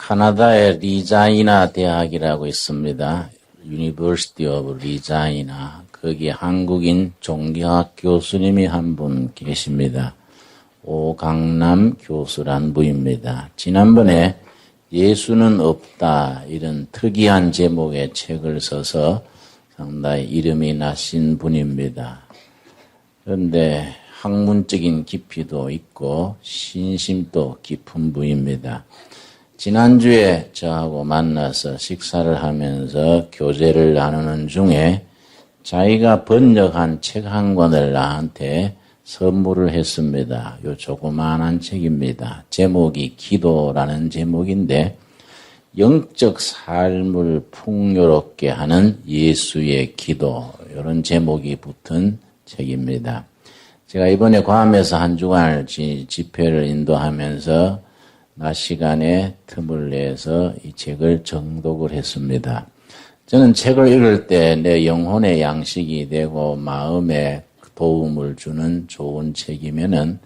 카나다의 리자이나 대학이라고 있습니다. University of Regina. 거기에 한국인 종교학 교수님이 한 분 계십니다. 오강남 교수란 분입니다. 지난번에 예수는 없다 이런 특이한 제목의 책을 써서 상당히 이름이 나신 분입니다. 그런데 학문적인 깊이도 있고 신심도 깊은 분입니다. 지난주에 저하고 만나서 식사를 하면서 교제를 나누는 중에 자기가 번역한 책 한 권을 나한테 선물을 했습니다. 요 조그마한 책입니다. 제목이 기도라는 제목인데 영적 삶을 풍요롭게 하는 예수의 기도 이런 제목이 붙은 책입니다. 제가 이번에 괌에서 한 주간을 집회를 인도하면서 낮 시간에 틈을 내서 이 책을 정독을 했습니다. 저는 책을 읽을 때 내 영혼의 양식이 되고 마음에 도움을 주는 좋은 책이면은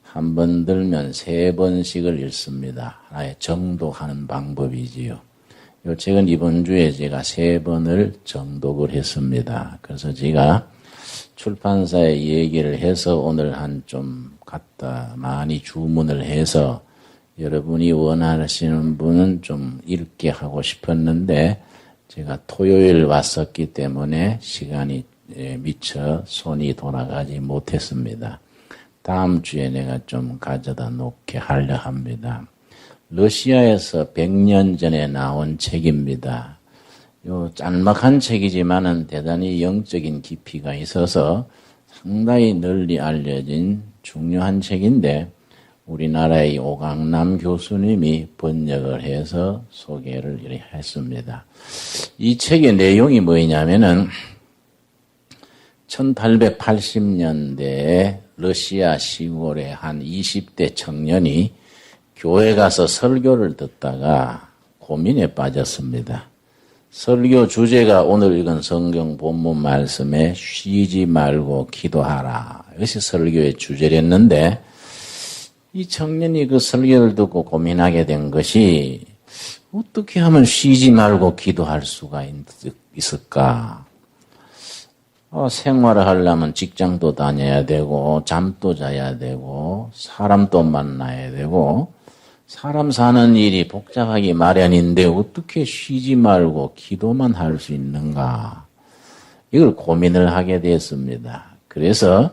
한 번 들면 3번씩을 읽습니다. 하나의 정독하는 방법이지요. 이 책은 이번 주에 제가 3번을 정독을 했습니다. 그래서 제가 출판사에 얘기를 해서 오늘 한 좀 갖다 많이 주문을 해서 여러분이 원하시는 분은 좀 읽게 하고 싶었는데 제가 토요일 왔었기 때문에 시간이 미처 손이 돌아가지 못했습니다. 다음 주에 내가 좀 가져다 놓게 하려 합니다. 러시아에서 100년 전에 나온 책입니다. 요 짤막한 책이지만은 대단히 영적인 깊이가 있어서 상당히 널리 알려진 중요한 책인데 우리나라의 오강남 교수님이 번역을 해서 소개를 이렇게 했습니다. 이 책의 내용이 뭐냐면은 1880년대에 러시아 시골의 한 20대 청년이 교회 가서 설교를 듣다가 고민에 빠졌습니다. 설교 주제가 오늘 읽은 성경 본문 말씀에 쉬지 말고 기도하라. 이것이 설교의 주제였는데 이 청년이 그 설교를 듣고 고민하게 된 것이 어떻게 하면 쉬지 말고 기도할 수가 있을까? 생활을 하려면 직장도 다녀야 되고 잠도 자야 되고 사람도 만나야 되고 사람 사는 일이 복잡하기 마련인데 어떻게 쉬지 말고 기도만 할 수 있는가? 이걸 고민을 하게 됐습니다. 그래서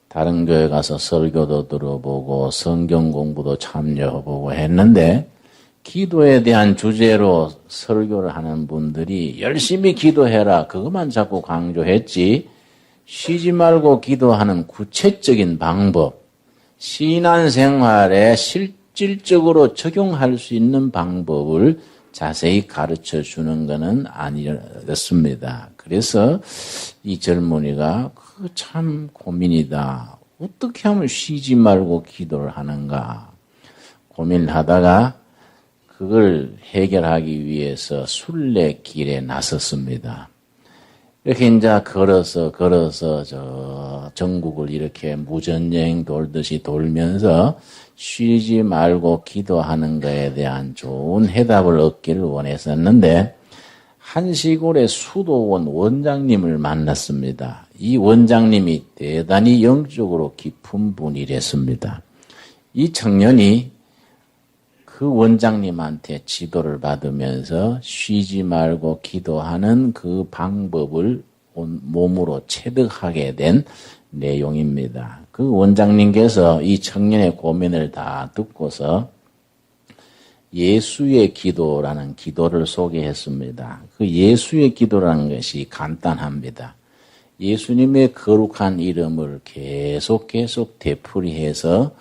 다른 교회 가서 설교도 들어보고 성경 공부도 참여해보고 했는데 기도에 대한 주제로 설교를 하는 분들이 열심히 기도해라 그것만 자꾸 강조했지 쉬지 말고 기도하는 구체적인 방법, 신앙생활에 실질적으로 적용할 수 있는 방법을 자세히 가르쳐 주는 것은 아니었습니다. 그래서 이 젊은이가 참 고민이다. 어떻게 하면 쉬지 말고 기도를 하는가 고민을 하다가 그걸 해결하기 위해서 순례길에 나섰습니다. 이렇게 이제 걸어서 저 전국을 이렇게 무전여행 돌듯이 돌면서 쉬지 말고 기도하는 것에 대한 좋은 해답을 얻기를 원했었는데 한 시골의 수도원 원장님을 만났습니다. 이 원장님이 대단히 영적으로 깊은 분이랬습니다. 이 청년이 그 원장님한테 지도를 받으면서 쉬지 말고 기도하는 그 방법을 몸으로 체득하게 된 내용입니다. 그 원장님께서 이 청년의 고민을 다 듣고서 예수의 기도라는 기도를 소개했습니다. 그 예수의 기도라는 것이 간단합니다. 예수님의 거룩한 이름을 계속 되풀이해서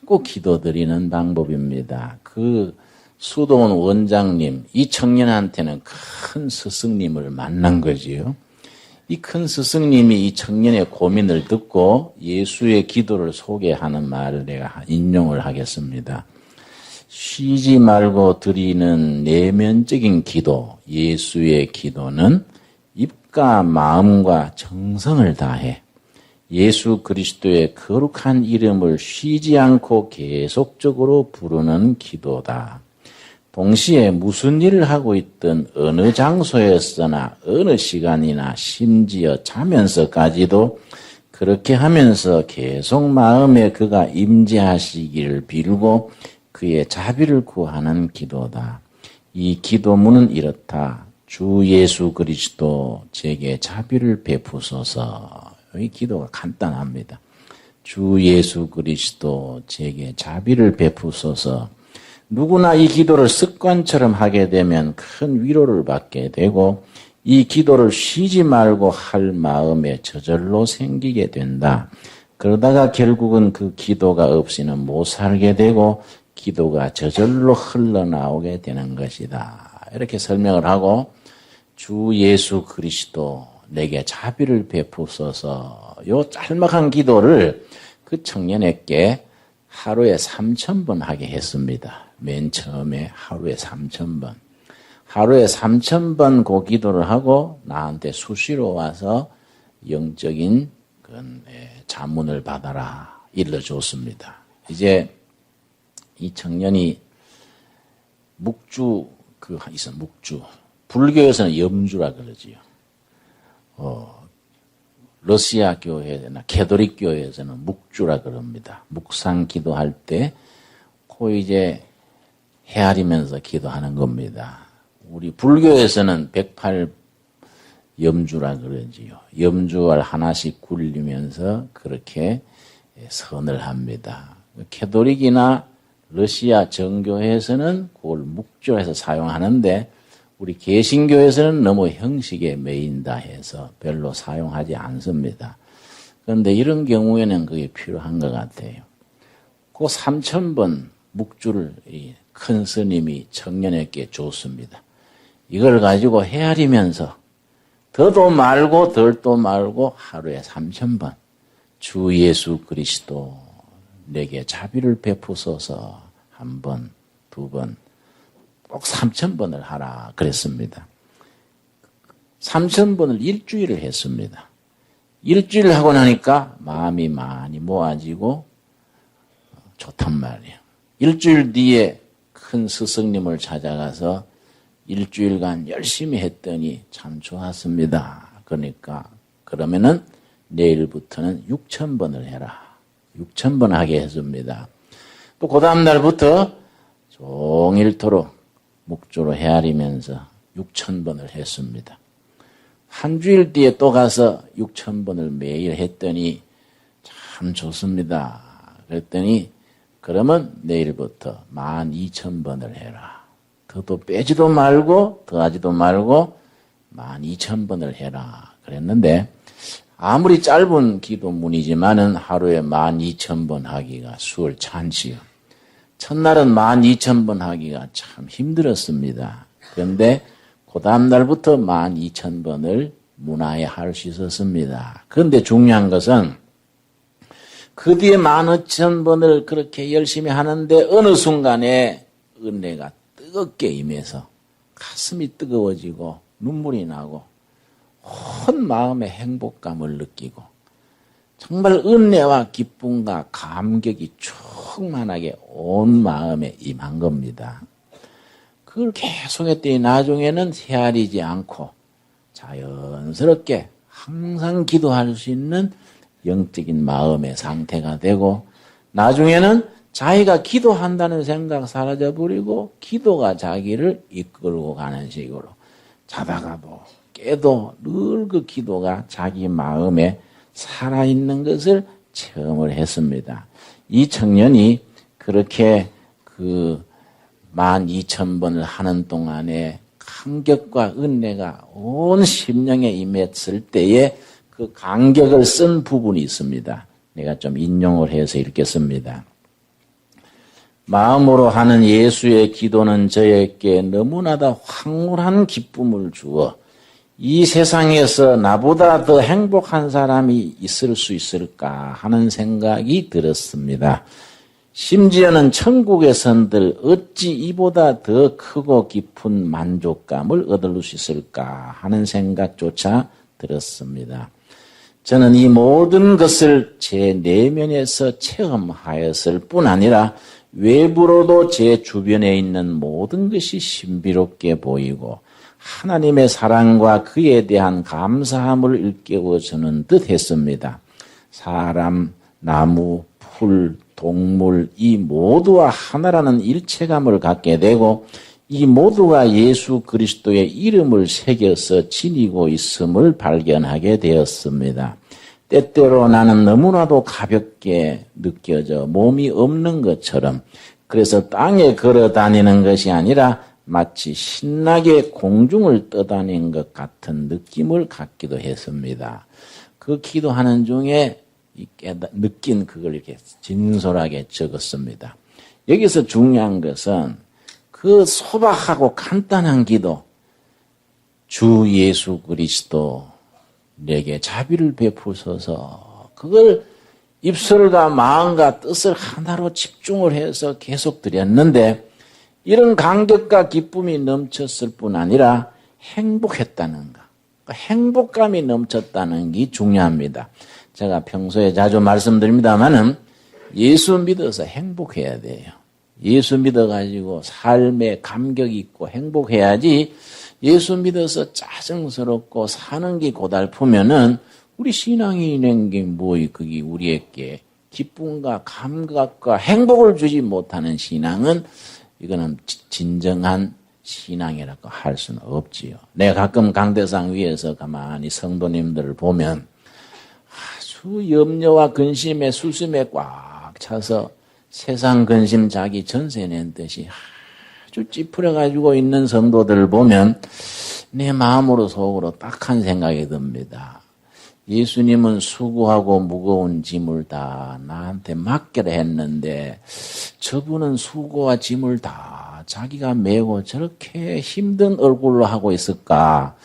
자꾸 기도드리는 방법입니다. 그 수도원 원장님, 이 청년한테는 큰 스승님을 만난 거지요. 이 큰 스승님이 이 청년의 고민을 듣고 예수의 기도를 소개하는 말을 내가 인용을 하겠습니다. 쉬지 말고 드리는 내면적인 기도, 예수의 기도는 입과 마음과 정성을 다해 예수 그리스도의 거룩한 이름을 쉬지 않고 계속적으로 부르는 기도다. 동시에 무슨 일을 하고 있든 어느 장소에서나 어느 시간이나 심지어 자면서까지도 그렇게 하면서 계속 마음에 그가 임재하시기를 빌고 그의 자비를 구하는 기도다. 이 기도문은 이렇다. 주 예수 그리스도 제게 자비를 베푸소서. 이 기도가 간단합니다. 주 예수 그리스도 제게 자비를 베푸소서. 누구나 이 기도를 습관처럼 하게 되면 큰 위로를 받게 되고 이 기도를 쉬지 말고 할 마음에 저절로 생기게 된다. 그러다가 결국은 그 기도가 없이는 못 살게 되고 기도가 저절로 흘러나오게 되는 것이다. 이렇게 설명을 하고 주 예수 그리스도 내게 자비를 베푸소서. 요 짤막한 기도를 그 청년에게 하루에 3,000번 하게 했습니다. 맨 처음에 하루에 3,000번. 하루에 3,000번 그 기도를 하고 나한테 수시로 와서 영적인 자문을 받아라 일러줬습니다. 이제 이 청년이 묵주, 묵주. 불교에서는 염주라 그러지요. 러시아 교회나 캐톨릭 교회에서는 묵주라 그럽니다. 묵상 기도할 때 코 이제 헤아리면서 기도하는 겁니다. 우리 불교에서는 108 염주라 그러지요. 염주알 하나씩 굴리면서 그렇게 선을 합니다. 캐톨릭이나 러시아 정교회에서는 그걸 묵주해서 사용하는데 우리 개신교에서는 너무 형식에 매인다 해서 별로 사용하지 않습니다. 그런데 이런 경우에는 그게 필요한 것 같아요. 그 3,000번 묵주를 큰 스님이 청년에게 줬습니다. 이걸 가지고 헤아리면서 더도 말고 덜도 말고 하루에 3,000번 주 예수 그리스도 내게 자비를 베푸소서 한 번, 두 번, 꼭 3,000번을 하라 그랬습니다. 3,000번을 일주일을 했습니다. 일주일 하고 나니까 마음이 많이 모아지고 좋단 말이에요. 일주일 뒤에 큰 스승님을 찾아가서 일주일간 열심히 했더니 참 좋았습니다. 그러니까 그러면은 내일부터는 6,000번을 해라. 6,000번 하게 했습니다. 또 그 다음 날부터 종일토록 묵주로 헤아리면서 6,000번을 했습니다. 한 주일 뒤에 또 가서 6,000번을 매일 했더니 참 좋습니다. 그랬더니 그러면 내일부터 12,000번을 해라. 더도 빼지도 말고 더하지도 말고 12,000번을 해라. 그랬는데 아무리 짧은 기도문이지만은 하루에 12,000번 하기가 수월찮지요. 첫날은 12,000번 하기가 참 힘들었습니다. 그런데 그 다음 날부터 12,000번을 문화에 할 수 있었습니다. 그런데 중요한 것은 그 뒤에 12,000번을 그렇게 열심히 하는데 어느 순간에 은혜가 뜨겁게 임해서 가슴이 뜨거워지고 눈물이 나고 온 마음의 행복감을 느끼고 정말 은혜와 기쁨과 감격이 충만하게 온 마음에 임한 겁니다. 그걸 계속 했더니 나중에는 헤아리지 않고 자연스럽게 항상 기도할 수 있는 영적인 마음의 상태가 되고 나중에는 자기가 기도한다는 생각 사라져버리고 기도가 자기를 이끌고 가는 식으로 자다가도 깨도 늘 그 기도가 자기 마음에 살아있는 것을 체험을 했습니다. 이 청년이 그렇게 그 12,000번을 하는 동안에 감격과 은혜가 온 심령에 임했을 때에 그 감격을 쓴 부분이 있습니다. 내가 좀 인용을 해서 읽겠습니다. 마음으로 하는 예수의 기도는 저에게 너무나도 황홀한 기쁨을 주어 이 세상에서 나보다 더 행복한 사람이 있을 수 있을까 하는 생각이 들었습니다. 심지어는 천국에선들 어찌 이보다 더 크고 깊은 만족감을 얻을 수 있을까 하는 생각조차 들었습니다. 저는 이 모든 것을 제 내면에서 체험하였을 뿐 아니라 외부로도 제 주변에 있는 모든 것이 신비롭게 보이고 하나님의 사랑과 그에 대한 감사함을 일깨워주는 듯 했습니다. 사람, 나무, 풀, 동물 이 모두와 하나라는 일체감을 갖게 되고 이 모두가 예수 그리스도의 이름을 새겨서 지니고 있음을 발견하게 되었습니다. 때때로 나는 너무나도 가볍게 느껴져 몸이 없는 것처럼 그래서 땅에 걸어 다니는 것이 아니라 마치 신나게 공중을 떠다니는 것 같은 느낌을 갖기도 했습니다. 그 기도하는 중에 느낀 그걸 이렇게 진솔하게 적었습니다. 여기서 중요한 것은 그 소박하고 간단한 기도, 주 예수 그리스도 내게 자비를 베푸소서 그걸 입술과 마음과 뜻을 하나로 집중을 해서 계속 드렸는데 이런 감격과 기쁨이 넘쳤을 뿐 아니라 행복했다는 것, 행복감이 넘쳤다는 게 중요합니다. 제가 평소에 자주 말씀드립니다마는 예수 믿어서 행복해야 돼요. 예수 믿어가지고 삶에 감격이 있고 행복해야지 예수 믿어서 짜증스럽고 사는 게 고달프면은 우리 신앙이 있는 게 뭐이 그게 우리에게 기쁨과 감각과 행복을 주지 못하는 신앙은 이거는 진정한 신앙이라고 할 수는 없지요. 내가 가끔 강대상 위에서 가만히 성도님들을 보면 아주 염려와 근심에 수심에 꽉 차서 세상 근심 자기 전세 낸 듯이 아주 찌푸려가지고 있는 성도들을 보면 내 마음으로 속으로 딱한 생각이 듭니다. 예수님은 수고하고 무거운 짐을 다 나한테 맡기라 했는데 저분은 수고와 짐을 다 자기가 메고 저렇게 힘든 얼굴로 하고 있을까?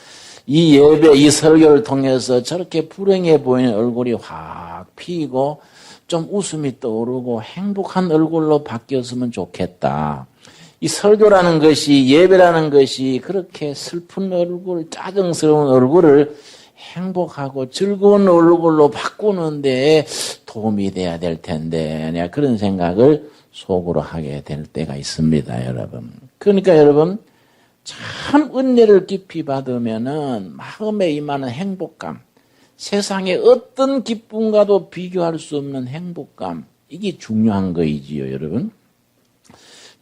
이 예배, 이 설교를 통해서 저렇게 불행해 보이는 얼굴이 확 피고 좀 웃음이 떠오르고 행복한 얼굴로 바뀌었으면 좋겠다. 이 설교라는 것이 예배라는 것이 그렇게 슬픈 얼굴, 짜증스러운 얼굴을 행복하고 즐거운 얼굴로 바꾸는 데 도움이 돼야 될 텐데 내가 그런 생각을 속으로 하게 될 때가 있습니다, 여러분. 그러니까 여러분 참 은혜를 깊이 받으면은 마음에 임하는 행복감, 세상의 어떤 기쁨과도 비교할 수 없는 행복감, 이게 중요한 거이지요, 여러분.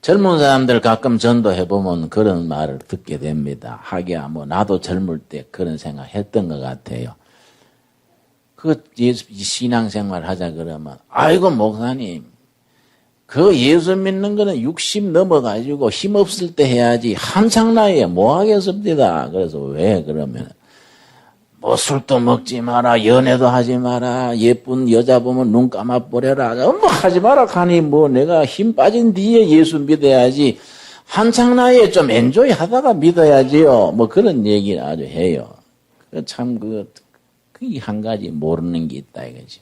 젊은 사람들 가끔 전도해보면 그런 말을 듣게 됩니다. 하기야 뭐 나도 젊을 때 그런 생각했던 것 같아요. 그 신앙생활 하자 그러면 아이고 목사님 그 예수 믿는 거는 60 넘어가지고 힘없을 때 해야지 한창 나이에 뭐 하겠습니다. 그래서 왜 그러면 뭐 술도 먹지 마라, 연애도 하지 마라, 예쁜 여자 보면 눈 감아버려라, 뭐 하지 마라 하니 뭐 내가 힘 빠진 뒤에 예수 믿어야지 한창 나이에 좀 엔조이 하다가 믿어야지요. 뭐 그런 얘기를 아주 해요. 참 그게 한 가지 모르는 게 있다 이거지.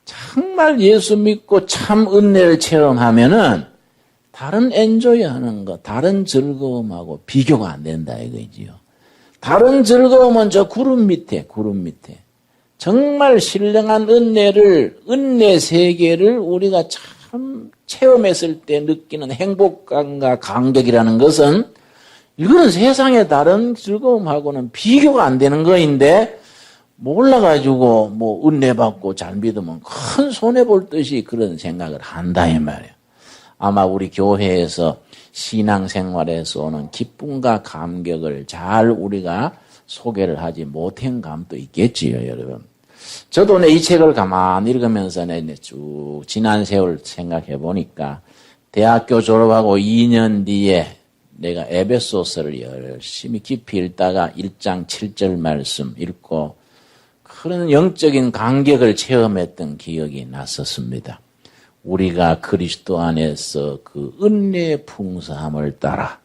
정말 예수 믿고 참 은혜를 체험하면은 다른 엔조이 하는 거, 다른 즐거움하고 비교가 안 된다 이거지요. 다른 즐거움은 저 구름 밑에 정말 신령한 은혜 세계를 우리가 참 체험했을 때 느끼는 행복감과 감격이라는 것은 이거는 세상의 다른 즐거움하고는 비교가 안 되는 거인데 몰라가지고 뭐 은혜 받고 잘 믿으면 큰 손해 볼 듯이 그런 생각을 한다 이 말이에요. 아마 우리 교회에서 신앙생활에서 오는 기쁨과 감격을 잘 우리가 소개를 하지 못한 감도 있겠지요, 여러분. 저도 이 책을 가만히 읽으면서 쭉 지난 세월 생각해 보니까 대학교 졸업하고 2년 뒤에 내가 에베소서를 열심히 깊이 읽다가 1장 7절 말씀 읽고 그런 영적인 감격을 체험했던 기억이 났었습니다. 우리가 그리스도 안에서 그 은혜의 풍성함을 따라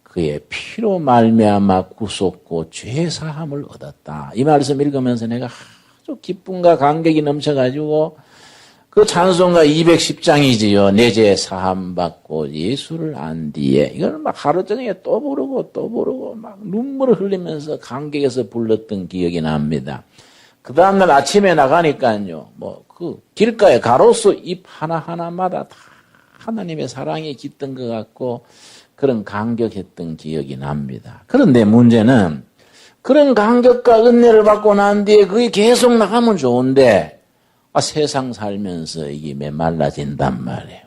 그의 피로 말미암아 구속고 죄 사함을 얻었다. 이 말씀 읽으면서 내가 아주 기쁨과 감격이 넘쳐가지고 그 찬송가 210장이지요. 내 죄 사함 받고 예수를 안 뒤에 이걸 막 하루 저녁에 또 부르고 막 눈물을 흘리면서 감격해서 불렀던 기억이 납니다. 그 다음날 아침에 나가니까요, 그 길가에 가로수 잎 하나하나마다 다 하나님의 사랑이 깃든 것 같고 그런 감격했던 기억이 납니다. 그런데 문제는 그런 감격과 은혜를 받고 난 뒤에 그게 계속 나가면 좋은데 세상 살면서 이게 메말라진단 말이에요.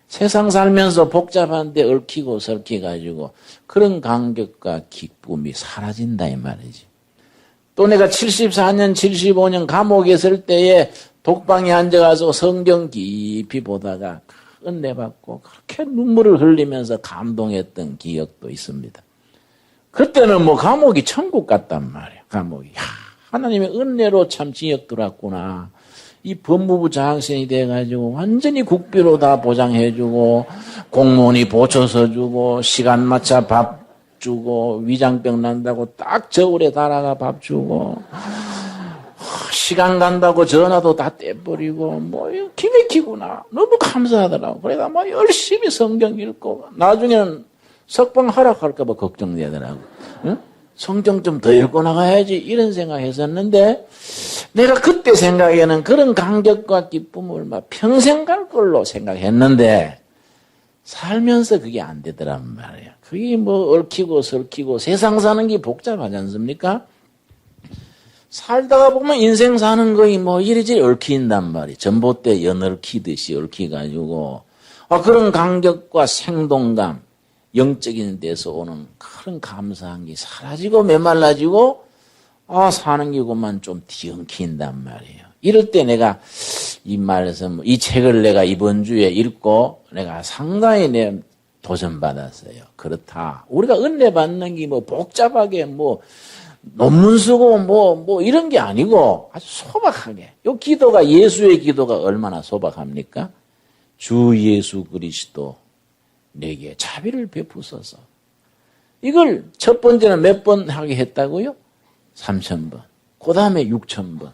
세상 살면서 복잡한데 얽히고 설키가지고 그런 감격과 기쁨이 사라진다 이 말이지. 또 내가 74년, 75년 감옥에 있을 때에 독방에 앉아가서 성경 깊이 보다가 은혜 받고 그렇게 눈물을 흘리면서 감동했던 기억도 있습니다. 그때는 뭐 감옥이 천국 같단 말이에요. 감옥이. 하나님의 은혜로 참 징역 들어왔구나. 이 법무부 장학생이 돼가지고 완전히 국비로 다 보장해주고 공무원이 보초서 주고 시간 맞춰 밥 주고 위장병 난다고 딱 저울에 달아가 밥 주고 시간 간다고 전화도 다 떼버리고 뭐 기맥히구나. 너무 감사하더라고. 그래서 뭐 열심히 성경 읽고 나중에는 석방 허락할까 봐 걱정되더라고. 응? 성경 좀 더 읽고 나가야지 이런 생각했었는데 내가 그때 생각에는 그런 감격과 기쁨을 막 평생 갈 걸로 생각했는데 살면서 그게 안 되더란 말이에요. 그게 뭐 얽히고 설키고 세상 사는 게 복잡하지 않습니까? 살다가 보면 인생 사는 거이 뭐 이리저리 얽힌단 말이에요. 전봇대 연얽히듯이 얽혀가지고 그런 감격과 생동감 영적인 데서 오는 그런 감사한 게 사라지고 메말라지고 사는 게고만 좀 뒤엉킨단 말이에요. 이럴 때 내가 이 말에서 이 책을 내가 이번 주에 읽고 내가 상당히 도전받았어요. 그렇다. 우리가 은혜 받는 게 뭐 복잡하게 뭐 논문 쓰고 뭐 이런 게 아니고 아주 소박하게. 이 기도가 예수의 기도가 얼마나 소박합니까? 주 예수 그리스도 내게 자비를 베푸소서. 이걸 첫 번째는 몇 번 하게 했다고요? 3,000번. 그 다음에 6,000번.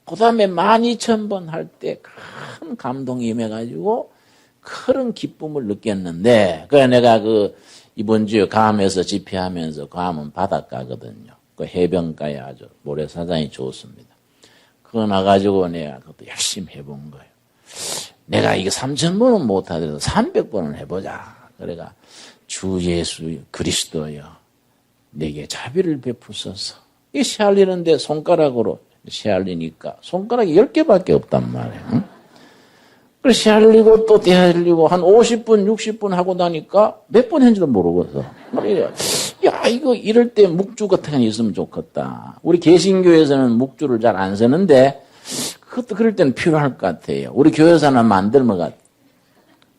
그 다음에 12,000번 할 때 큰 감동이 임해가지고 큰 기쁨을 느꼈는데, 그래 내가 이번 주에 감에서 집회하면서 감은 바닷가거든요. 그 해변가에 아주 모래사장이 좋습니다. 그거 나가지고 내가 그것도 열심히 해본 거예요. 내가 이게 3,000번은 못하더라도 300번은 해보자. 그래가 주 예수 그리스도여 내게 자비를 베푸소서. 이 씨알리는데 손가락으로 씨알리니까 손가락이 10개밖에 없단 말이에요. 응? 그래 씨알리고 또 떼알리고 한 50분 60분 하고 나니까 몇 번 했는지도 모르겠어. 야 이거 이럴 때 묵주 같은 게 있으면 좋겠다. 우리 개신교에서는 묵주를 잘 안 쓰는데 그것도 그럴 때는 필요할 것 같아요. 우리 교회에서 하나 만들면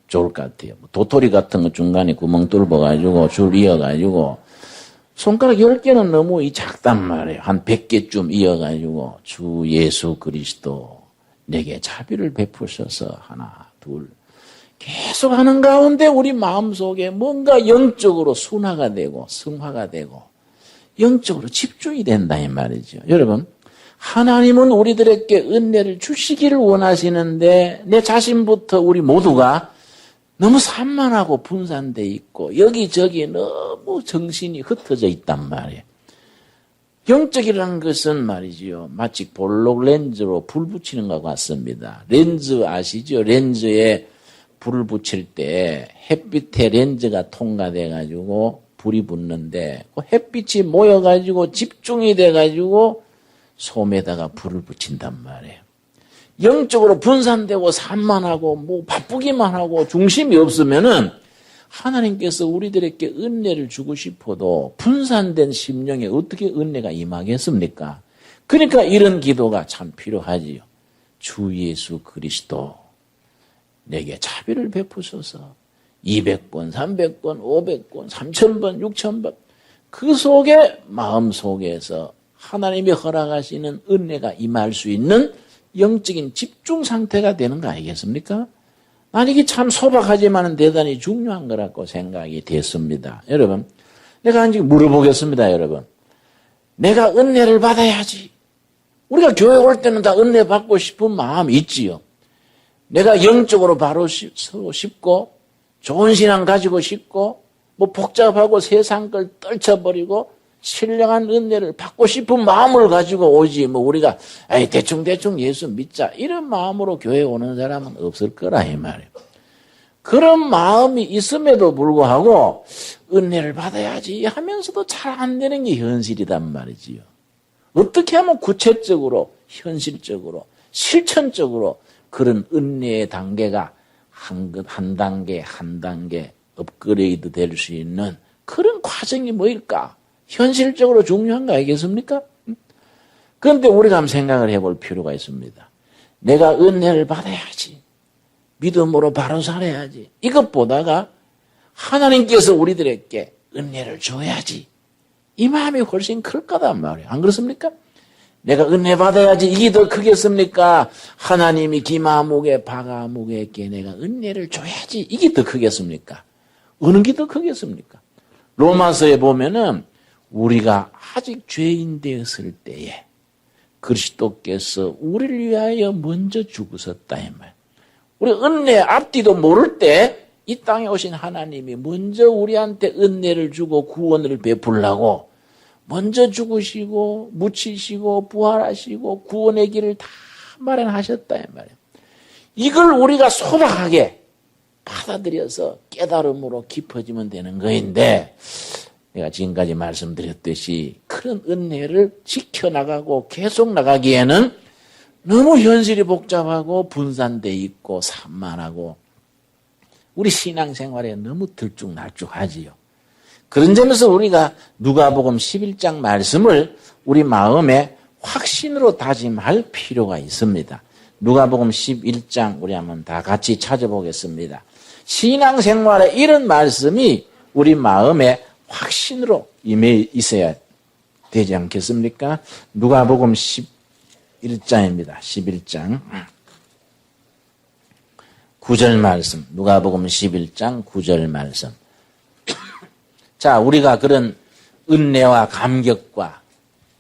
좋을 것 같아요. 도토리 같은 거 중간에 구멍 뚫어가지고 줄 이어가지고 손가락 10개는 너무 작단 말이에요. 한 100개쯤 이어가지고 주 예수 그리스도 내게 자비를 베푸셔서 하나 둘 계속 하는 가운데 우리 마음속에 뭔가 영적으로 순화가 되고 승화가 되고 영적으로 집중이 된다 이 말이죠. 여러분 하나님은 우리들에게 은혜를 주시기를 원하시는데 내 자신부터 우리 모두가 너무 산만하고 분산돼 있고 여기저기 너무 정신이 흩어져 있단 말이에요. 영적이라는 것은 말이지요. 마치 볼록 렌즈로 불 붙이는 것 같습니다. 렌즈 아시죠? 렌즈에 불을 붙일 때 햇빛에 렌즈가 통과돼 가지고 불이 붙는데 그 햇빛이 모여 가지고 집중이 돼 가지고 솜에다가 불을 붙인단 말이에요. 영적으로 분산되고 산만하고 뭐 바쁘기만 하고 중심이 없으면은 하나님께서 우리들에게 은혜를 주고 싶어도 분산된 심령에 어떻게 은혜가 임하겠습니까? 그러니까 이런 기도가 참 필요하지요. 주 예수 그리스도 내게 자비를 베푸소서. 200번, 300번, 500번, 3,000번, 6,000번 그 속에 마음 속에서 하나님이 허락하시는 은혜가 임할 수 있는 영적인 집중 상태가 되는 거 아니겠습니까? 이게 참 소박하지만 대단히 중요한 거라고 생각이 됐습니다. 여러분, 내가 이제 물어보겠습니다, 여러분. 내가 은혜를 받아야지. 우리가 교회 올 때는 다 은혜 받고 싶은 마음이 있지요. 내가 영적으로 바로 서고 싶고, 좋은 신앙 가지고 싶고, 뭐 복잡하고 세상 걸 떨쳐버리고, 신령한 은혜를 받고 싶은 마음을 가지고 오지 뭐 우리가 대충 예수 믿자 이런 마음으로 교회 오는 사람은 없을 거라 이 말이에요. 그런 마음이 있음에도 불구하고 은혜를 받아야지 하면서도 잘 안 되는 게 현실이란 말이지요. 어떻게 하면 구체적으로, 현실적으로, 실천적으로 그런 은혜의 단계가 한 단계 한 단계 업그레이드 될 수 있는 그런 과정이 뭐일까? 현실적으로 중요한 거 아니겠습니까? 그런데 우리가 한번 생각을 해볼 필요가 있습니다. 내가 은혜를 받아야지. 믿음으로 바로 살아야지. 이것보다가 하나님께서 우리들에게 은혜를 줘야지. 이 마음이 훨씬 클 거단 말이에요. 안 그렇습니까? 내가 은혜 받아야지 이게 더 크겠습니까? 하나님이 기마목에 바가목에게 내가 은혜를 줘야지 이게 더 크겠습니까? 어느 게 더 크겠습니까? 로마서에 보면은 우리가 아직 죄인 되었을 때에 그리스도께서 우리를 위하여 먼저 죽으셨다 이 말. 우리 은혜 앞뒤도 모를 때 이 땅에 오신 하나님이 먼저 우리한테 은혜를 주고 구원을 베풀라고 먼저 죽으시고 묻히시고 부활하시고 구원의 길을 다 마련하셨다 이 말이에요. 이걸 우리가 소박하게 받아들여서 깨달음으로 깊어지면 되는 거인데 내가 지금까지 말씀드렸듯이 그런 은혜를 지켜나가고 계속 나가기에는 너무 현실이 복잡하고 분산돼 있고 산만하고 우리 신앙생활에 너무 들쭉날쭉하지요. 그런 점에서 우리가 누가복음 11장 말씀을 우리 마음에 확신으로 다짐할 필요가 있습니다. 누가복음 11장 우리 한번 다 같이 찾아보겠습니다. 신앙생활에 이런 말씀이 우리 마음에 확신으로 임해 있어야 되지 않겠습니까? 누가복음 11장입니다. 11장 9절 말씀. 누가복음 11장 9절 말씀. 자, 우리가 그런 은혜와 감격과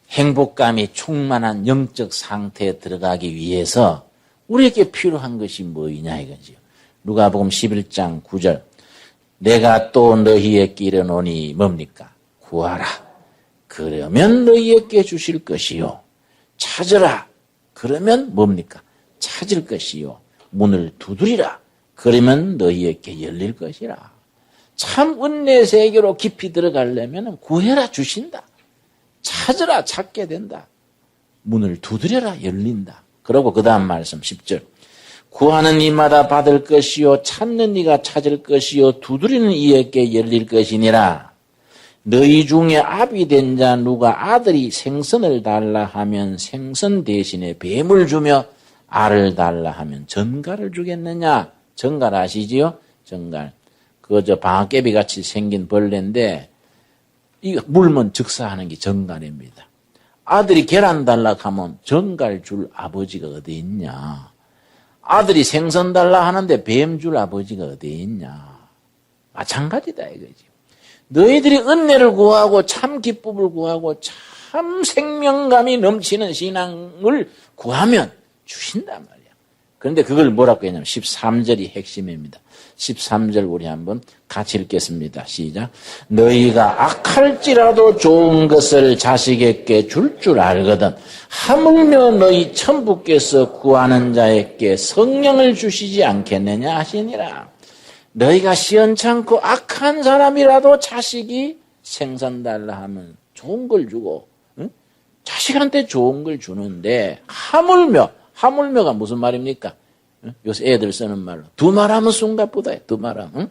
행복감이 충만한 영적 상태에 들어가기 위해서 우리에게 필요한 것이 뭐이냐 이거지요. 누가복음 11장 9절. 내가 또 너희에게 이르노니 뭡니까? 구하라. 그러면 너희에게 주실 것이요. 찾으라. 그러면 뭡니까? 찾을 것이요. 문을 두드리라. 그러면 너희에게 열릴 것이라. 참 은혜 세계로 깊이 들어가려면 구해라 주신다. 찾으라 찾게 된다. 문을 두드려라 열린다. 그리고 그 다음 말씀 10절. 구하는 이마다 받을 것이요 찾는 이가 찾을 것이요 두드리는 이에게 열릴 것이니라. 너희 중에 아비 된 자 누가 아들이 생선을 달라 하면 생선 대신에 뱀을 주며 알을 달라 하면 전갈을 주겠느냐. 전갈 아시지요? 전갈. 그저 방아깨비 같이 생긴 벌레인데 이 물면 즉사하는 게 전갈입니다. 아들이 계란 달라 하면 전갈 줄 아버지가 어디 있냐. 아들이 생선 달라 하는데 뱀 줄 아버지가 어디 있냐. 마찬가지다 이거지. 너희들이 은혜를 구하고 참 기쁨을 구하고 참 생명감이 넘치는 신앙을 구하면 주신단 말이야. 그런데 그걸 뭐라고 했냐면 13절이 핵심입니다. 13절 우리 한번 같이 읽겠습니다. 시작. 너희가 악할지라도 좋은 것을 자식에게 줄 알거든 하물며 너희 천부께서 구하는 자에게 성령을 주시지 않겠느냐 하시니라. 너희가 시원찮고 악한 사람이라도 자식이 생선 달라 하면 좋은 걸 주고 응? 자식한테 좋은 걸 주는데 하물며가 무슨 말입니까? 요새 애들 쓰는 말로 두 말하면 숨가쁘다. 두 말하면 응?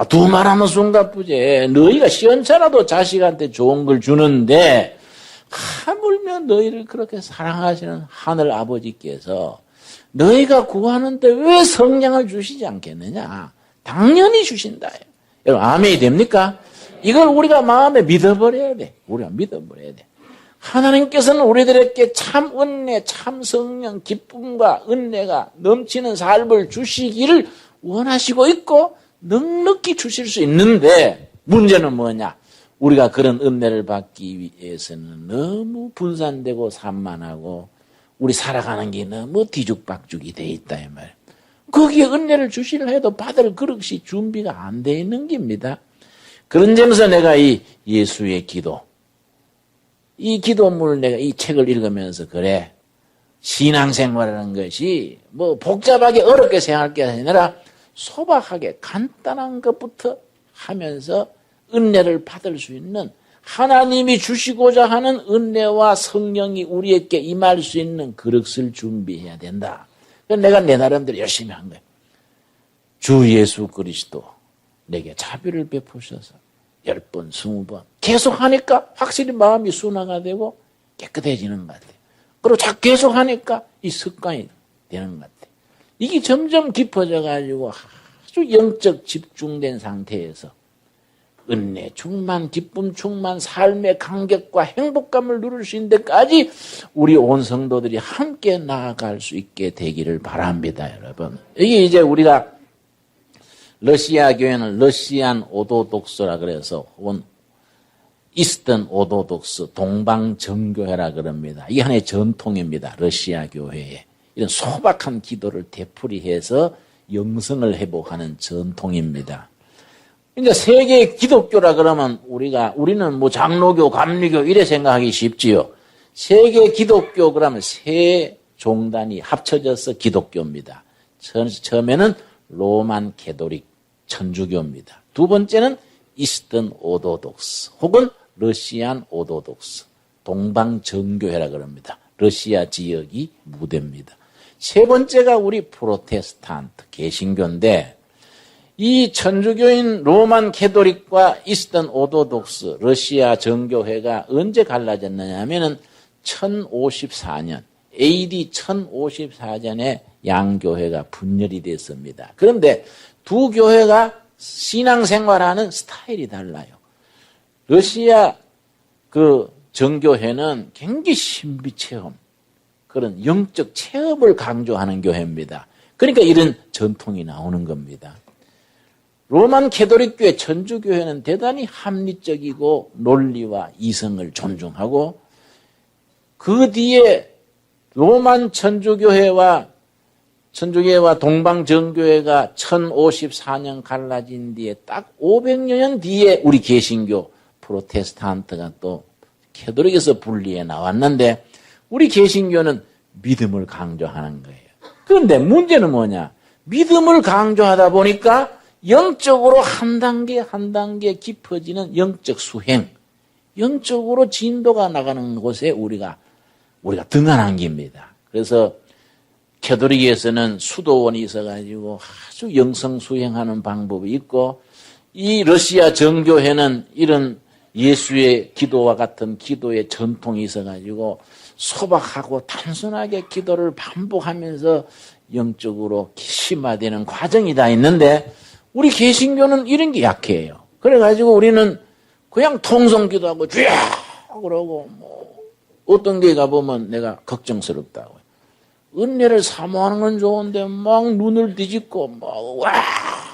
두 말하면 숨가쁘지. 너희가 시원찮아도 자식한테 좋은 걸 주는데 하물며 너희를 그렇게 사랑하시는 하늘 아버지께서 너희가 구하는데 왜 성령을 주시지 않겠느냐. 당연히 주신다. 여러분 아멘이 됩니까? 이걸 우리가 마음에 믿어버려야 돼. 우리가 믿어버려야 돼. 하나님께서는 우리들에게 참 은혜, 참 성령, 기쁨과 은혜가 넘치는 삶을 주시기를 원하시고 있고 넉넉히 주실 수 있는데 문제는 뭐냐? 우리가 그런 은혜를 받기 위해서는 너무 분산되고 산만하고 우리 살아가는 게 너무 뒤죽박죽이 돼 있다 이 말이에요. 거기에 은혜를 주시려 해도 받을 그릇이 준비가 안 돼 있는 겁니다. 그런 점에서 내가 이 예수의 기도 이 기도문을 내가 이 책을 읽으면서 그래 신앙생활이라는 것이 뭐 복잡하게 어렵게 생각할 게 아니라 소박하게 간단한 것부터 하면서 은혜를 받을 수 있는, 하나님이 주시고자 하는 은혜와 성령이 우리에게 임할 수 있는 그릇을 준비해야 된다. 그래서 내가 내 나름대로 열심히 한 거예요. 주 예수 그리스도 내게 자비를 베푸셔서 10번, 20번 계속 하니까 확실히 마음이 순화가 되고 깨끗해지는 것 같아요. 그리고 계속 하니까 이 습관이 되는 것 같아요. 이게 점점 깊어져 가지고 아주 영적 집중된 상태에서 은혜 충만, 기쁨 충만, 삶의 감격과 행복감을 누릴 수 있는 데까지 우리 온 성도들이 함께 나아갈 수 있게 되기를 바랍니다, 여러분. 이게 이제 우리가 러시아 교회는 러시안 오도독스라 그래서 혹은 이스턴 오도독스, 동방정교회라 그럽니다. 이게 하나의 전통입니다, 러시아 교회에. 이런 소박한 기도를 되풀이해서 영성을 회복하는 전통입니다. 이제 세계 기독교라 그러면 우리는 뭐 장로교, 감리교 이래 생각하기 쉽지요. 세계 기독교 그러면 세 종단이 합쳐져서 기독교입니다. 처음에는 로만 캐토릭 천주교입니다. 두 번째는 이스턴 오도독스 혹은 러시안 오도독스, 동방정교회라 그럽니다. 러시아 지역이 무대입니다. 세 번째가 우리 프로테스탄트 개신교인데, 이 천주교인 로만 캐토릭과 이스턴 오도독스 러시아 정교회가 언제 갈라졌느냐 하면은 1054년 AD 1054년에 양교회가 분열이 됐습니다. 그런데 두 교회가 신앙생활하는 스타일이 달라요. 러시아 그 정교회는 굉장히 신비체험, 그런 영적 체험을 강조하는 교회입니다. 그러니까 이런 전통이 나오는 겁니다. 로만 캐토릭교회, 천주교회는 대단히 합리적이고 논리와 이성을 존중하고, 그 뒤에 로만 천주교회와 동방정교회가 1054년 갈라진 뒤에 딱 500년 뒤에 우리 개신교 프로테스탄트가 또 캐토릭에서 분리해 나왔는데, 우리 개신교는 믿음을 강조하는 거예요. 그런데 문제는 뭐냐? 믿음을 강조하다 보니까 영적으로 한 단계 한 단계 깊어지는 영적 수행, 영적으로 진도가 나가는 곳에 우리가 등한한 겁니다. 그래서 캐토릭에서는 수도원이 있어가지고 아주 영성 수행하는 방법이 있고, 이 러시아 정교회는 이런 예수의 기도와 같은 기도의 전통이 있어가지고 소박하고 단순하게 기도를 반복하면서 영적으로 심화되는 과정이 다 있는데, 우리 개신교는 이런 게 약해요. 그래가지고 우리는 그냥 통성기도하고 주야 그러고, 뭐 어떤 데 가보면 내가 걱정스럽다고. 은혜를 사모하는 건 좋은데 막 눈을 뒤집고 막 와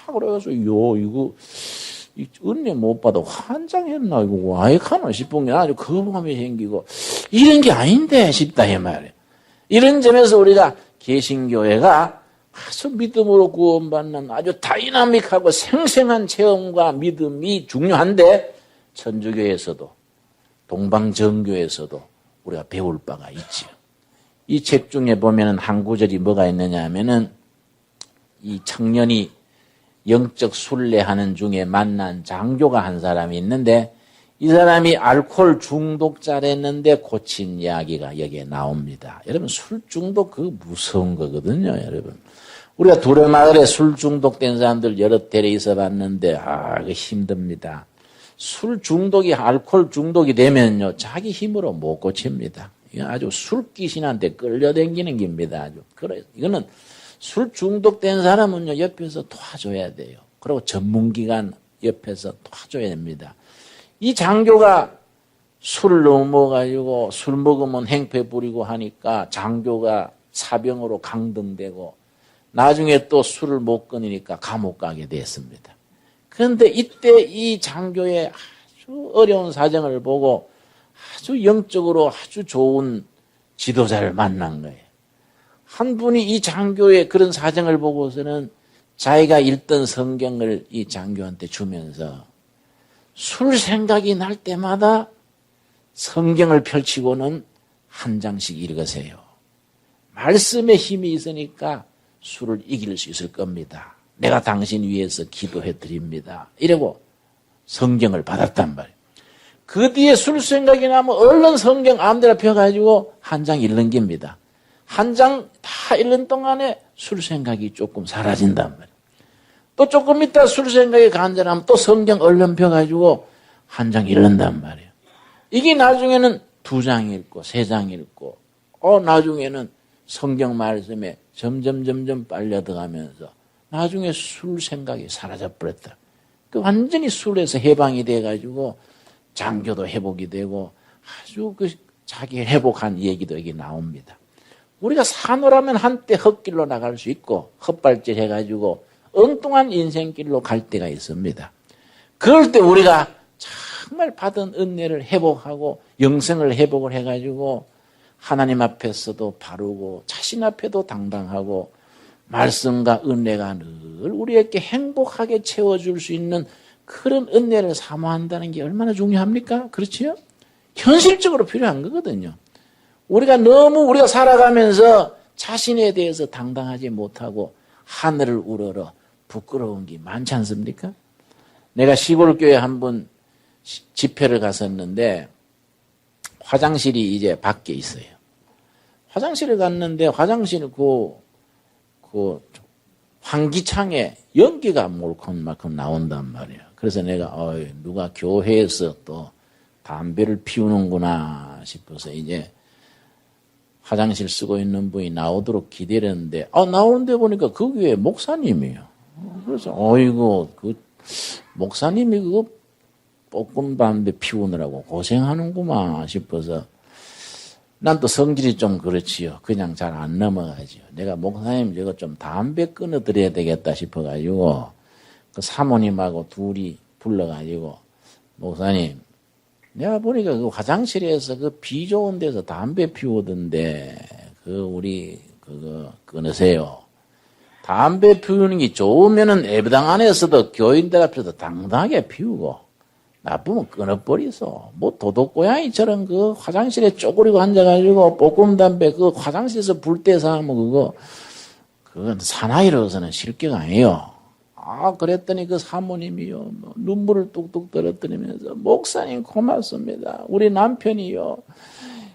그래서 이거 은혜 못 받아 환장했나 이거 와이카노 싶은 게 아주 거부감이 생기고 이런 게 아닌데 싶다 이 말이에요. 이런 점에서 우리가 개신교회가 아주 믿음으로 구원받는 아주 다이나믹하고 생생한 체험과 믿음이 중요한데, 천주교에서도 동방정교에서도 우리가 배울 바가 있지요. 이 책 중에 보면은 한 구절이 뭐가 있느냐 하면은, 이 청년이 영적 순례하는 중에 만난 장교가 한 사람이 있는데, 이 사람이 알코올 중독자랬는데 고친 이야기가 여기에 나옵니다. 여러분, 술 중독 그거 무서운 거거든요, 여러분. 우리가 두레마을에 술 중독된 사람들 여러 대래 있어 봤는데, 그거 힘듭니다. 술 중독이, 알코올 중독이 되면요, 자기 힘으로 못 고칩니다. 이건 아주 술귀신한테 끌려다니는 겁니다, 아주. 그래, 이거는 술 중독된 사람은요, 옆에서 도와줘야 돼요. 그리고 전문기관 옆에서 도와줘야 됩니다. 이 장교가 술을 너무 먹어가지고 술 먹으면 행패 부리고 하니까 장교가 사병으로 강등되고, 나중에 또 술을 못 끊으니까 감옥 가게 됐습니다. 그런데 이때 이 장교의 아주 어려운 사정을 보고 아주 영적으로 아주 좋은 지도자를 만난 거예요. 한 분이 이 장교의 그런 사정을 보고서는 자기가 읽던 성경을 이 장교한테 주면서 술 생각이 날 때마다 성경을 펼치고는 한 장씩 읽으세요. 말씀에 힘이 있으니까 술을 이길 수 있을 겁니다. 내가 당신 위해서 기도해 드립니다. 이러고 성경을 받았단 말이에요. 그 뒤에 술 생각이 나면 얼른 성경 아무데나 펴가지고 한 장 읽는 겁니다. 한 장 다 읽는 동안에 술 생각이 조금 사라진단 말이에요. 또 조금 있다 술 생각이 간절하면 또 성경 얼른 펴가지고 한 장 읽는단 말이에요. 이게 나중에는 2장 읽고 3장 읽고 나중에는 성경 말씀에 점점 빨려 들어가면서 나중에 술 생각이 사라져 버렸다. 그 완전히 술에서 해방이 돼가지고 장교도 회복이 되고 아주 그 자기 회복한 얘기도 여기 나옵니다. 우리가 사노라면 한때 헛길로 나갈 수 있고 헛발질 해가지고 엉뚱한 인생길로 갈 때가 있습니다. 그럴 때 우리가 정말 받은 은혜를 회복하고 영생을 회복을 해가지고 하나님 앞에서도 바르고 자신 앞에도 당당하고 말씀과 은혜가 늘 우리에게 행복하게 채워줄 수 있는 그런 은혜를 사모한다는 게 얼마나 중요합니까? 그렇지요? 현실적으로 필요한 거거든요. 우리가 살아가면서 자신에 대해서 당당하지 못하고 하늘을 우러러 부끄러운 게 많지 않습니까? 내가 시골교회 한번 집회를 갔었는데 화장실이 이제 밖에 있어요. 화장실에 갔는데 화장실 그 환기창에 연기가 몰콘만큼 나온단 말이에요. 그래서 내가 누가 교회에서 또 담배를 피우는구나 싶어서 이제 화장실 쓰고 있는 분이 나오도록 기다렸는데 나오는데 보니까 그 교회 목사님이에요. 그래서 어이구 그 목사님이 그거 볶음 담배 피우느라고 고생하는구만 싶어서 난 또 성질이 좀 그렇지요. 그냥 잘 안 넘어가지요. 내가 목사님 저거 좀 담배 끊어드려야 되겠다 싶어가지고 그 사모님하고 둘이 불러가지고 목사님 내가 보니까 그 화장실에서 그 비 좋은 데서 담배 피우던데 우리 그거 끊으세요. 담배 피우는 게 좋으면은 예배당 안에서도 교인들 앞에서 당당하게 피우고 나쁘면 끊어버리소. 뭐 도둑고양이처럼 그 화장실에 쪼그리고 앉아가지고 볶음 담배 그 화장실에서 불 떼서 하면 그건 사나이로서는 실격 아니에요. 그랬더니 그 사모님이요. 눈물을 뚝뚝 떨어뜨리면서 목사님 고맙습니다. 우리 남편이요.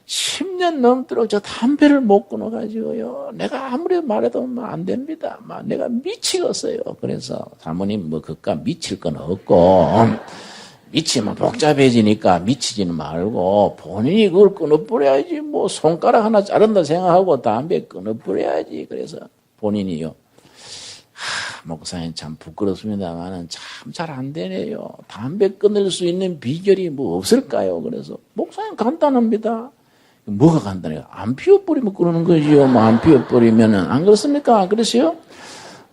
10년 넘도록 저 담배를 못 끊어가지고요. 내가 아무리 말해도 안 됩니다. 내가 미치겠어요. 그래서 사모님 그깟 미칠 건 없고 미치면 복잡해지니까 미치지는 말고 본인이 그걸 끊어버려야지. 손가락 하나 자른다 생각하고 담배 끊어버려야지. 그래서 본인이요. 목사님 참 부끄럽습니다만은 참 잘 안 되네요. 담배 끊을 수 있는 비결이 없을까요? 그래서 목사님 간단합니다. 뭐가 간단해요? 안 피워버리면 끊는 거지요. 안 피워버리면은 안 그렇습니까? 그러세요?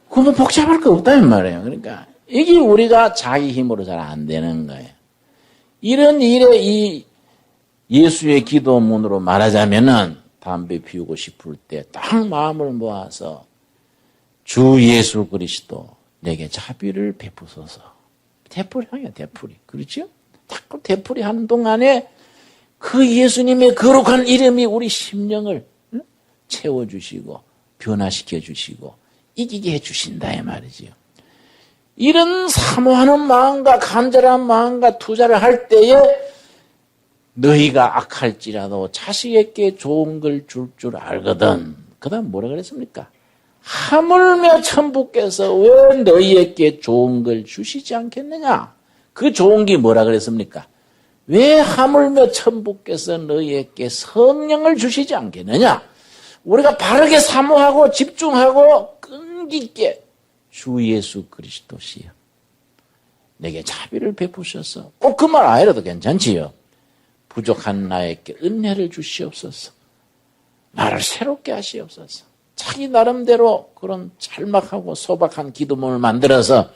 그거 복잡할 거 없다는 말이에요. 그러니까 이게 우리가 자기 힘으로 잘 안 되는 거예요. 이런 일에 이 예수의 기도문으로 말하자면은 담배 피우고 싶을 때 딱 마음을 모아서 주 예수 그리스도 내게 자비를 베푸소서. 되풀이하냐 되풀이. 그렇죠? 자꾸 되풀이 하는 동안에 그 예수님의 거룩한 이름이 우리 심령을 채워주시고 변화시켜 주시고 이기게 해주신다 이 말이지요. 이런 사모하는 마음과 간절한 마음과 투자를 할 때에 너희가 악할지라도 자식에게 좋은 걸 줄 줄 알거든. 그 다음 뭐라 그랬습니까? 하물며 천부께서 왜 너희에게 좋은 걸 주시지 않겠느냐? 그 좋은 게 뭐라 그랬습니까? 왜 하물며 천부께서 너희에게 성령을 주시지 않겠느냐? 우리가 바르게 사모하고 집중하고 끈기 있게 주 예수 그리스도시여 내게 자비를 베푸셔서 꼭 그 말 아니라도 괜찮지요. 부족한 나에게 은혜를 주시옵소서. 나를 새롭게 하시옵소서. 자기 나름대로 그런 짤막하고 소박한 기도문을 만들어서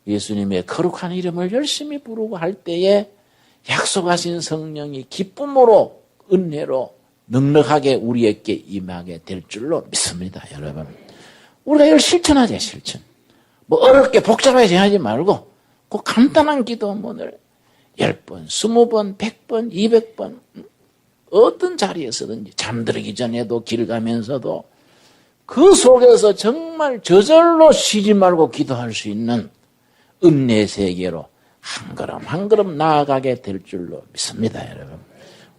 예수님의 거룩한 이름을 열심히 부르고 할 때에 약속하신 성령이 기쁨으로 은혜로 넉넉하게 우리에게 임하게 될 줄로 믿습니다. 여러분 우리가 이걸 실천하자. 실천. 어렵게 복잡하게 하지 말고 그 간단한 기도문을 10번, 20번, 100번, 200번 어떤 자리에서든지 잠들기 전에도 길 가면서도 그 속에서 정말 저절로 쉬지 말고 기도할 수 있는 은혜 세계로 한 걸음 한 걸음 나아가게 될 줄로 믿습니다, 여러분.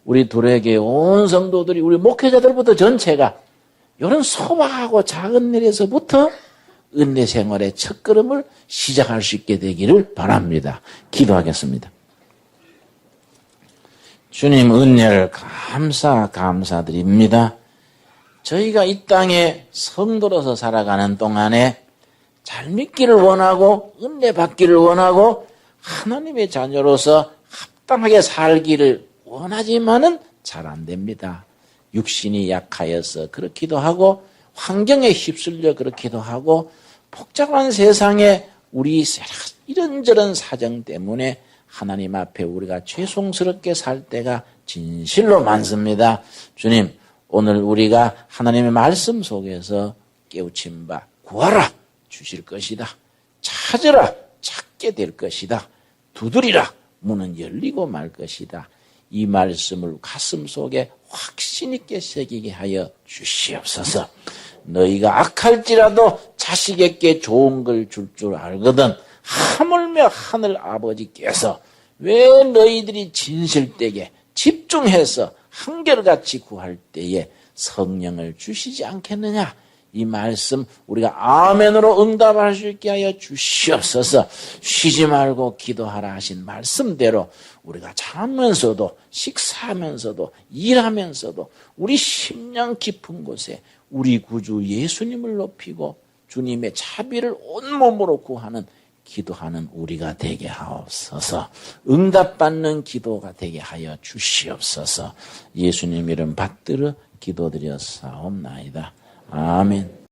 우리 둘에게 온 성도들이, 우리 목회자들부터 전체가 이런 소박하고 작은 일에서부터 은혜 생활의 첫걸음을 시작할 수 있게 되기를 바랍니다. 기도하겠습니다. 주님 은혜를 감사드립니다. 저희가 이 땅에 성도로서 살아가는 동안에 잘 믿기를 원하고 은혜 받기를 원하고 하나님의 자녀로서 합당하게 살기를 원하지만은 잘 안 됩니다. 육신이 약하여서 그렇기도 하고 환경에 휩쓸려 그렇기도 하고 복잡한 세상에 우리 이런저런 사정 때문에 하나님 앞에 우리가 죄송스럽게 살 때가 진실로 많습니다. 주님, 오늘 우리가 하나님의 말씀 속에서 깨우친 바 구하라 주실 것이다. 찾으라 찾게 될 것이다. 두드리라 문은 열리고 말 것이다. 이 말씀을 가슴 속에 확신 있게 새기게 하여 주시옵소서. 너희가 악할지라도 자식에게 좋은 걸 줄 줄 알거든 하물며 하늘 아버지께서 왜 너희들이 진실되게 집중해서 한결같이 구할 때에 성령을 주시지 않겠느냐. 이 말씀 우리가 아멘으로 응답할 수 있게 하여 주시옵소서. 쉬지 말고 기도하라 하신 말씀대로 우리가 자면서도 식사하면서도 일하면서도 우리 심령 깊은 곳에 우리 구주 예수님을 높이고 주님의 자비를 온몸으로 구하는 기도하는 우리가 되게 하옵소서. 응답받는 기도가 되게 하여 주시옵소서. 예수님 이름 받들어 기도드렸사옵나이다. 아멘.